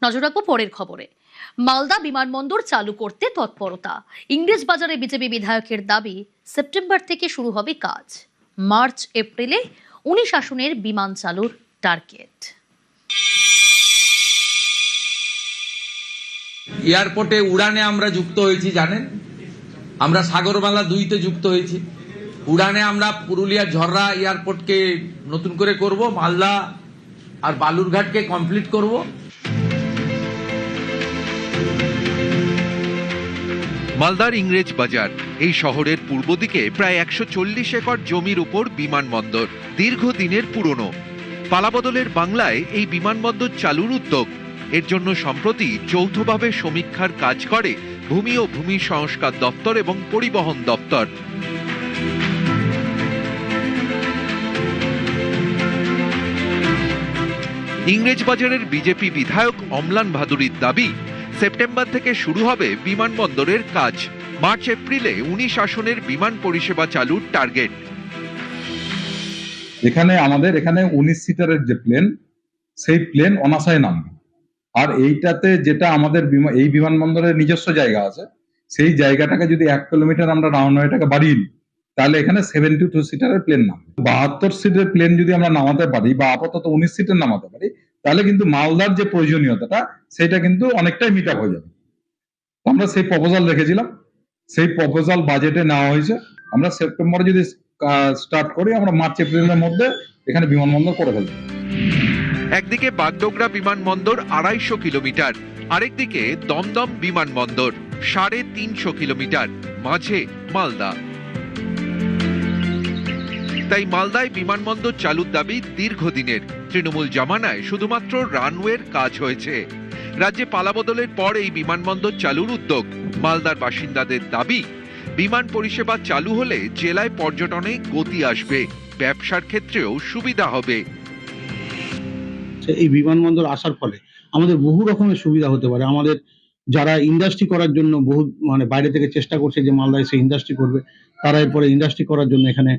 নজর রাখবো পরের খবরে। মালদা বিমানবন্দর চালু করতে তৎপরতা। ইংরেজবাজারে বিজেপি বিধায়কের দাবি, সেপ্টেম্বর থেকে শুরু হবে কাজ। মার্চ এপ্রিলে 19 আসনের বিমান চালুর টার্গেট। এয়ারপোর্টে উড়ানে আমরা যুক্ত হয়েছি, জানেন, আমরা সাগরমালা 2-তে যুক্ত হয়েছি। উড়ানে আমরা পুরুলিয়া ঝররা এয়ারপোর্টকে নতুন করে করব, মালদা আর বালুরঘাটকে কমপ্লিট করব। মালদার ইংরেজ বাজার এই শহরের পূর্ব দিকে প্রায় 140 একর জমির উপর বিমানবন্দর, দীর্ঘদিনের পুরনো। পালাবদলের বাংলায় এই বিমানবন্দর চালুর উদ্যোগ। এর জন্য সম্প্রতি যৌথভাবে সমীক্ষার কাজ করে ভূমি ও ভূমি সংস্কার দপ্তর এবং পরিবহন দপ্তর। ইংরেজবাজারের বিজেপি বিধায়ক অম্লান ভাদুরীর দাবি, সেপ্টেম্বর থেকে শুরু হবে বিমানবন্দরের কাজ। মার্চ এপ্রিলে 19 আসনের বিমান পরিষেবা চালুর টার্গেট। আমাদের এখানে 19 সিটারের যে প্লেন, সেই প্লেন অনাসায় নামবে। আর এইটাতে যেটা আমাদের এই বিমানবন্দরের নিজস্ব জায়গা আছে, সেই জায়গাটাকে যদি 1 কিলোমিটার আমরা রানওয়েটাকে বাড়িয়ে নিই, তাহলে এখানে 72 সিটারের প্লেন নামবে। 72 সিটের প্লেন যদি আমরা নামাতে পারি বা আপাতত 19 সিটের নামাতে পারি, তাহলে কিন্তু মালদার যে প্রয়োজনীয়তাটা সেটা কিন্তু অনেকটাই মিট আপ হয়ে যাবে। আমরা সেই প্রপোজাল রেখেছিলাম, সেই প্রপোজাল বাজেটে নেওয়া হয়েছে। আমরা সেপ্টেম্বরে যদি স্টার্ট করি, আমরা মার্চ এপ্রিলের মধ্যে এখানে বিমানবন্দর করে ফেলবো। একদিকে বাগডোগরা বিমানবন্দর 250 কিলোমিটার, আরেকদিকে দমদম বিমানবন্দর 350 কিলোমিটার, মাঝে মালদা। তাই মালদায় বিমানবন্দর চালুর দাবি দীর্ঘদিনের। তৃণমূল জামানায় শুধুমাত্র রানওয়ের কাজ হয়েছে। রাজ্যে পালাবদলের পর এই বিমানবন্দর চালুর উদ্যোগ। মালদার বাসিন্দাদের দাবি, বিমান পরিষেবা চালু হলে জেলায় পর্যটনে গতি আসবে, ব্যবসার ক্ষেত্রেও সুবিধা হবে। এই বিমানবন্দর আসার ফলে আমাদের বহু রকমের সুবিধা হতে পারে। আমাদের যারা ইন্ডাস্ট্রি করার জন্য বহু বাইরে থেকে চেষ্টা করছে যে মালদায় এসে ইন্ডাস্ট্রি করবে, তারা এরপরে ইন্ডাস্ট্রি করার জন্য এখানে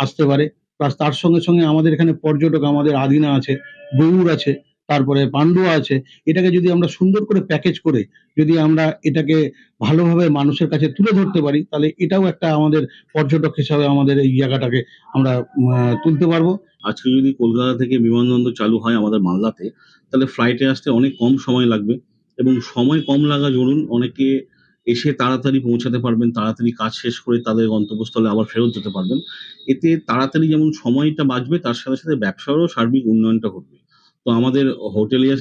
আসতে পারে। প্লাস তার সঙ্গে সঙ্গে আমাদের এখানে পর্যটক, আমাদের আদিনা আছে, গৌড় আছে, তারপরে পান্ডুয়া আছে। এটাকে যদি আমরা সুন্দর করে প্যাকেজ করে যদি আমরা এটাকে ভালোভাবে মানুষের কাছে তুলে ধরতে পারি, তাহলে এটাও একটা আমাদের পর্যটক হিসাবে আমাদের এই জায়গাটাকে আমরা তুলতে পারবো। আজকে যদি কলকাতা থেকে বিমানবন্দর চালু হয় আমাদের মালদাতে, তাহলে ফ্লাইটে আসতে অনেক কম সময় লাগবে, এবং সময় কম লাগা জরুন অনেকে এসে তাড়াতাড়ি পৌঁছাতে পারবেন, তাড়াতাড়ি কাজ শেষ করে তাদের গন্তব্যস্থলে আবার ফেরত যেতে পারবেন। এতে তাড়াতাড়ি যেমন সময়টা বাঁচবে, তার সাথে সাথে ব্যবসারও সার্বিক উন্নয়নটা ঘটবে। তো আমাদের হোটেলে